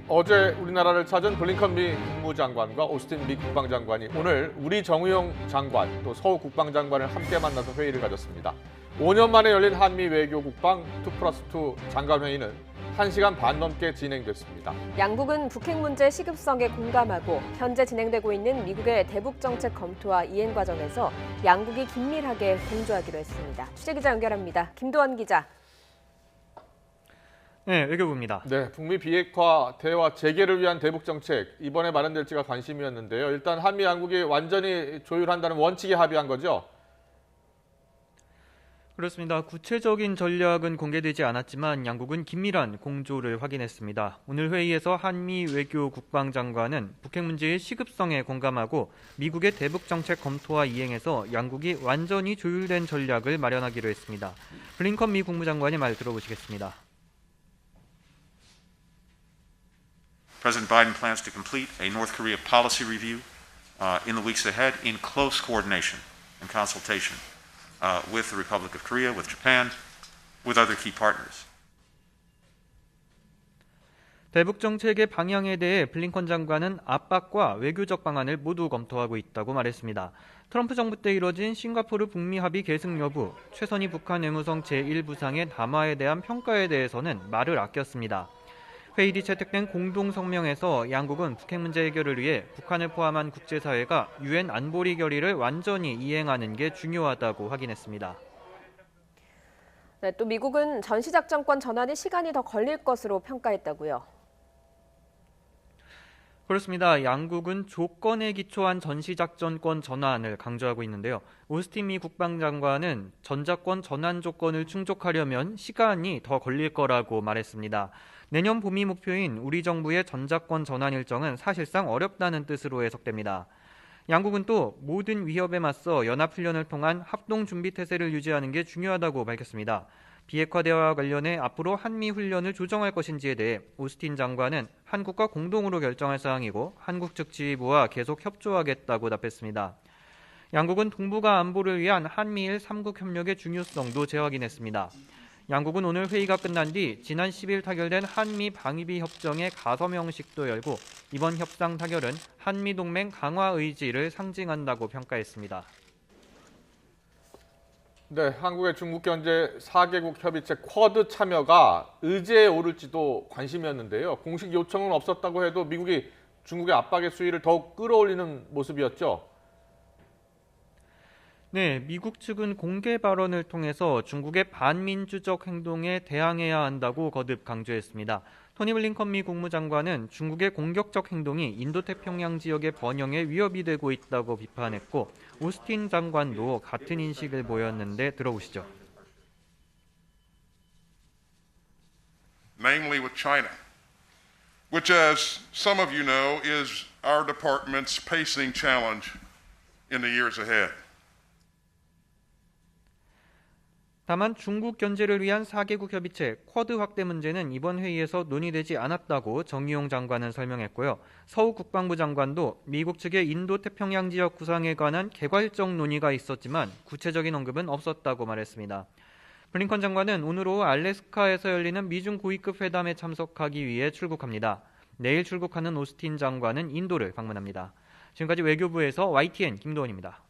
어제 우리나라를 찾은 블링컨 미 국무장관과 오스틴 미 국방장관이 오늘 우리 정의용 장관 또 서욱 국방장관을 함께 만나서 회의를 가졌습니다. 5년 만에 열린 한미 외교 국방 2+2 장관회의는 1시간 반 넘게 진행됐습니다. 양국은 북핵 문제 시급성에 공감하고 현재 진행되고 있는 미국의 대북 정책 검토와 이행 과정에서 양국이 긴밀하게 공조하기로 했습니다. 취재기자 연결합니다. 김도원 기자. 네, 외교부입니다. 네, 북미 비핵화 대화 재개를 위한 대북 정책 이번에 마련될지가 관심이었는데요. 일단 한미 양국이 완전히 조율한다는 원칙에 합의한 거죠? 그렇습니다. 구체적인 전략은 공개되지 않았지만 양국은 긴밀한 공조를 확인했습니다. 오늘 회의에서 한미 외교 국방장관은 북핵 문제의 시급성에 공감하고 미국의 대북 정책 검토와 이행에서 양국이 완전히 조율된 전략을 마련하기로 했습니다. 블링컨 미 국무장관의 말 들어보시겠습니다. President Biden plans to complete a North Korea policy review in the weeks ahead in close coordination and consultation with the Republic of Korea, with Japan, with other key partners. 대북 정책의 방향에 대해 블링컨 장관은 압박과 외교적 방안을 모두 검토하고 있다고 말했습니다. 트럼프 정부 때 이뤄진 싱가포르 북미 합의 계승 여부, 최선희 북한 외무성 제1부상의 담화에 대한 평가에 대해서는 말을 아꼈습니다. 회의 뒤 채택된 공동 성명에서 양국은 북핵 문제 해결을 위해 북한을 포함한 국제사회가 유엔 안보리 결의를 완전히 이행하는 게 중요하다고 확인했습니다. 네, 또 미국은 전시작전권 전환이 시간이 더 걸릴 것으로 평가했다고요. 그렇습니다. 양국은 조건에 기초한 전시작전권 전환을 강조하고 있는데요. 오스틴 미 국방장관은 전작권 전환 조건을 충족하려면 시간이 더 걸릴 거라고 말했습니다. 내년 봄이 목표인 우리 정부의 전작권 전환 일정은 사실상 어렵다는 뜻으로 해석됩니다. 양국은 또 모든 위협에 맞서 연합훈련을 통한 합동준비태세를 유지하는 게 중요하다고 밝혔습니다. 비핵화 대화와 관련해 앞으로 한미 훈련을 조정할 것인지에 대해 오스틴 장관은 한국과 공동으로 결정할 사항이고 한국 측 지휘부와 계속 협조하겠다고 답했습니다. 양국은 동북아 안보를 위한 한미일 3국 협력의 중요성도 재확인했습니다. 양국은 오늘 회의가 끝난 뒤 지난 10일 타결된 한미 방위비 협정의 가서명식도 열고 이번 협상 타결은 한미 동맹 강화 의지를 상징한다고 평가했습니다. 네, 한국의 중국 견제 4개국 협의체 쿼드 참여가 의제에 오를지도 관심이었는데요. 공식 요청은 없었다고 해도 미국이 중국의 압박의 수위를 더욱 끌어올리는 모습이었죠. 네, 미국 측은 공개 발언을 통해서 중국의 반민주적 행동에 대항해야 한다고 거듭 강조했습니다. 토니 블링컨 미 국무장관은 중국의 공격적 행동이 인도태평양 지역의 번영에 위협이 되고 있다고 비판했고 오스틴 장관도 같은 인식을 보였는데 들어보시죠. Namely with China, which as some of you know is our department's pacing challenge in the years ahead. 다만 중국 견제를 위한 4개국 협의체 쿼드 확대 문제는 이번 회의에서 논의되지 않았다고 정의용 장관은 설명했고요. 서욱 국방부 장관도 미국 측의 인도태평양 지역 구상에 관한 개괄적 논의가 있었지만 구체적인 언급은 없었다고 말했습니다. 블링컨 장관은 오늘 오후 알래스카에서 열리는 미중 고위급 회담에 참석하기 위해 출국합니다. 내일 출국하는 오스틴 장관은 인도를 방문합니다. 지금까지 외교부에서 YTN 김도원입니다.